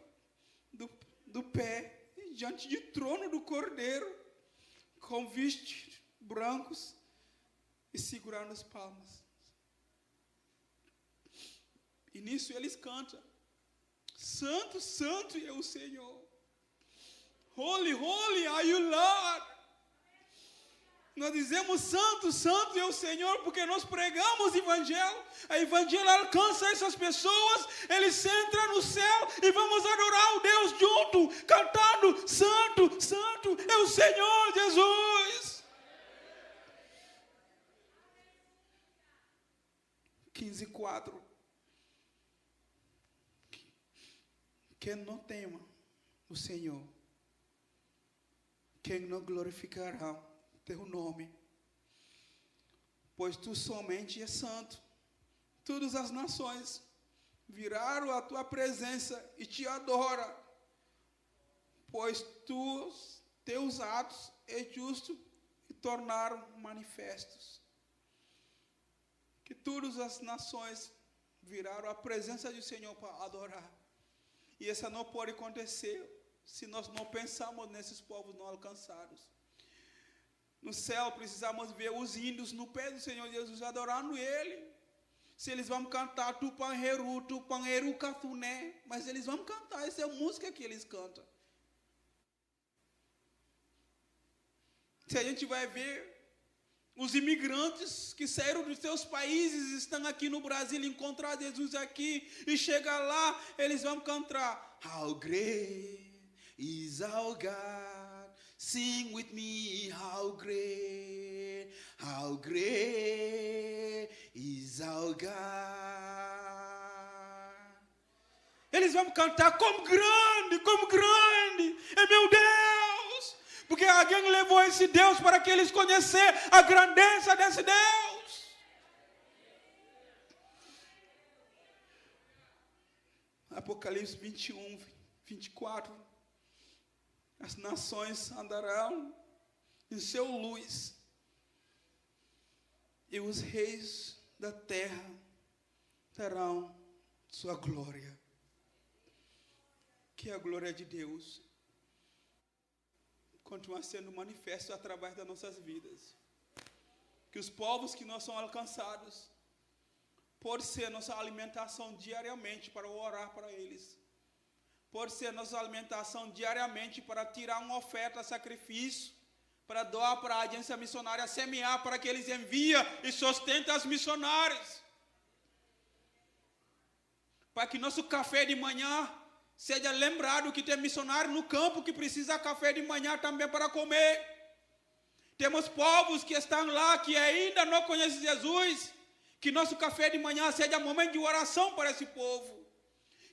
do pé, diante do trono do Cordeiro, com vestes brancos e segurando as palmas. E nisso eles cantam: Santo, Santo é o Senhor. Holy, holy are you, Lord. Nós dizemos Santo, Santo é o Senhor, porque nós pregamos o Evangelho. O Evangelho alcança essas pessoas, eles entram no céu e vamos adorar o Deus junto, cantando Santo, Santo é o Senhor Jesus. 15:4. Quem não tema o Senhor, quem não glorificará teu nome, pois tu somente és santo. Todas as nações viraram a tua presença e te adoram, pois teus atos é justo e tornaram manifestos. Que todas as nações viraram a presença do Senhor para adorar. E isso não pode acontecer se nós não pensarmos nesses povos não alcançados. No céu precisamos ver os índios no pé do Senhor Jesus adorando Ele. Se eles vão cantar Tupanheru, Tupanheru Cafuné, mas eles vão cantar, essa é a música que eles cantam. Se a gente vai ver os imigrantes que saíram dos seus países, estão aqui no Brasil, encontrar Jesus aqui, e chegar lá, eles vão cantar: How great is our God. Sing with me, how great is our God. Eles vão cantar: como grande é meu Deus. Porque alguém levou esse Deus para que eles conhecessem a grandeza desse Deus. Apocalipse 21:24. As nações andarão em seu luz, e os reis da terra terão sua glória. Que a glória de Deus continua sendo manifesto através das nossas vidas. Que os povos que nós somos alcançados pode ser nossa alimentação diariamente para orar para eles. Pode ser nossa alimentação diariamente para tirar uma oferta, sacrifício, para doar para a agência missionária, semear para que eles enviem e sustentem as missionárias. Para que nosso café de manhã seja lembrado que tem missionário no campo que precisa de café de manhã também para comer. Temos povos que estão lá que ainda não conhecem Jesus. Que nosso café de manhã seja momento de oração para esse povo.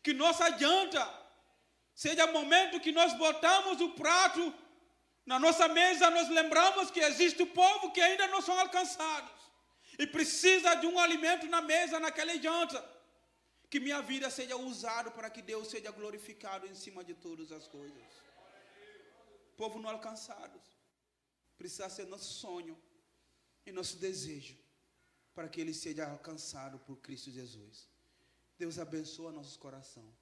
Que nossa janta seja momento que nós botamos o prato na nossa mesa, nós lembramos que existe um povo que ainda não são alcançados. E precisa de um alimento na mesa, naquela janta. Que minha vida seja usada para que Deus seja glorificado em cima de todas as coisas. Povo não alcançado. Precisa ser nosso sonho e nosso desejo para que ele seja alcançado por Cristo Jesus. Deus abençoa nossos corações.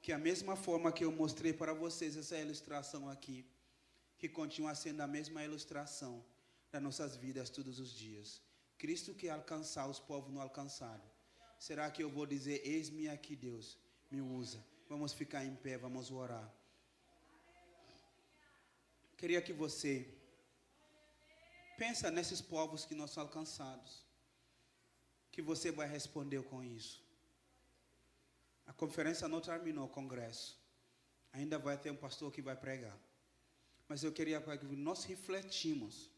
Que a mesma forma que eu mostrei para vocês essa ilustração aqui, que continua sendo a mesma ilustração das nossas vidas todos os dias. Cristo quer alcançar os povos não alcançados. Será que eu vou dizer, eis-me aqui, Deus, me usa? Vamos ficar em pé, vamos orar. Queria que você pensa nesses povos que não são alcançados. Que você vai responder com isso. A conferência não terminou, o congresso. Ainda vai ter um pastor que vai pregar. Mas eu queria que nós refletimos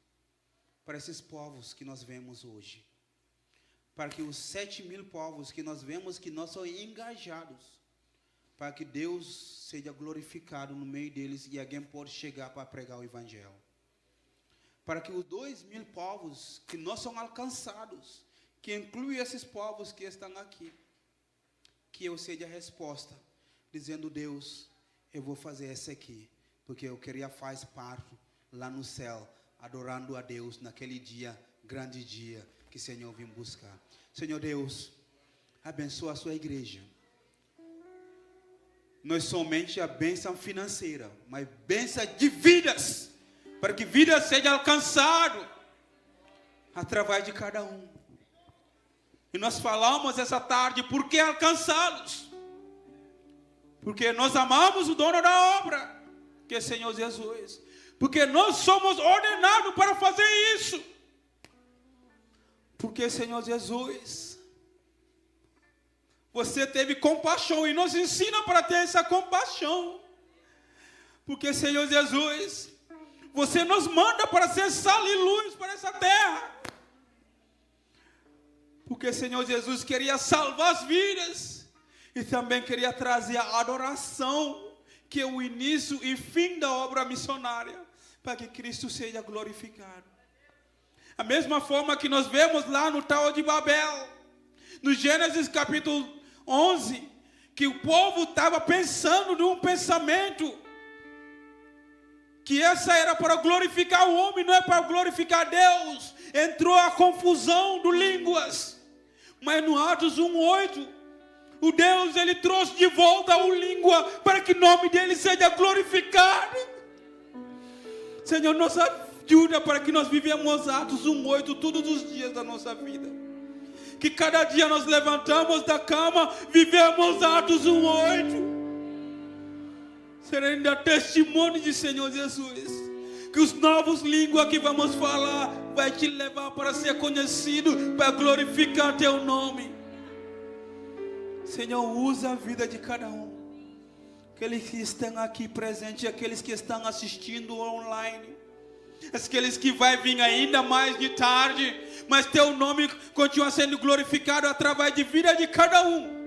para esses povos que nós vemos hoje. Para que os 7.000 povos que nós vemos que nós somos engajados. Para que Deus seja glorificado no meio deles e alguém pode chegar para pregar o evangelho. Para que os 2.000 povos que não são alcançados, que inclui esses povos que estão aqui, que eu seja a resposta, dizendo, Deus, eu vou fazer essa aqui, porque eu queria fazer parte lá no céu, adorando a Deus naquele dia, grande dia, que o Senhor vem buscar. Senhor Deus, abençoa a sua igreja. Não é somente a bênção financeira, mas bênção de vidas, para que vidas sejam alcançadas através de cada um. E nós falamos essa tarde, por que alcançá-los? Porque nós amamos o dono da obra, que é o Senhor Jesus. Porque nós somos ordenados para fazer isso. Porque, Senhor Jesus, você teve compaixão e nos ensina para ter essa compaixão. Porque, Senhor Jesus, você nos manda para ser sal e luz para essa terra. Porque, Senhor Jesus, queria salvar as vidas e também queria trazer a adoração, que é o início e fim da obra missionária, para que Cristo seja glorificado. A mesma forma que nós vemos lá no Tower de Babel, no Gênesis capítulo 11, que o povo estava pensando num pensamento, que essa era para glorificar o homem, não é para glorificar Deus. Entrou a confusão de línguas. Mas no Atos 1:8, o Deus, ele trouxe de volta a língua para que o nome dele seja glorificado. Senhor, nos ajuda para que nós vivemos Atos 1:8 todos os dias da nossa vida. Que cada dia nós levantamos da cama, vivemos Atos 1:8. Será testemunho de Senhor Jesus. Que os novos línguas que vamos falar vai te levar para ser conhecido, para glorificar teu nome. Senhor, usa a vida de cada um. Aqueles que estão aqui presentes, aqueles que estão assistindo online, aqueles que vai vir ainda mais de tarde, mas teu nome continua sendo glorificado através de vida de cada um.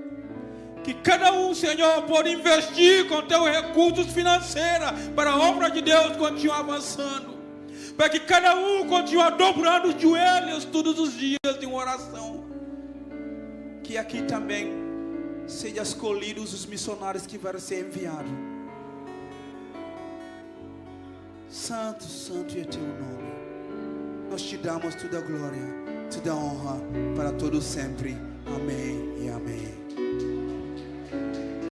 Que cada um, Senhor, pode investir com teus recursos financeiros para a obra de Deus continuar avançando. Para que cada um continue dobrando os joelhos todos os dias de uma oração. Que aqui também sejam escolhidos os missionários que vão ser enviados. Santo, santo é teu nome. Nós te damos toda a glória, toda a honra para todos sempre. Amém e amém.